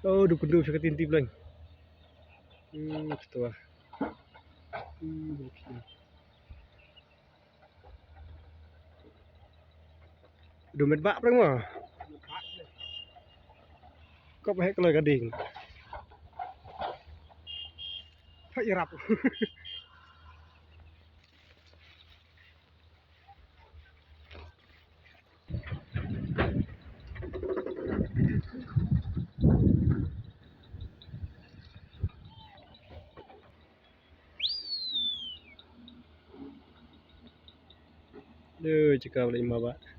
Oh, dukun siya katintib lang. Gusto ah. Okay. Domet bak prang mah. Kau pakai kalau gading. Pak irap. Duh, cakap boleh mah, Pak.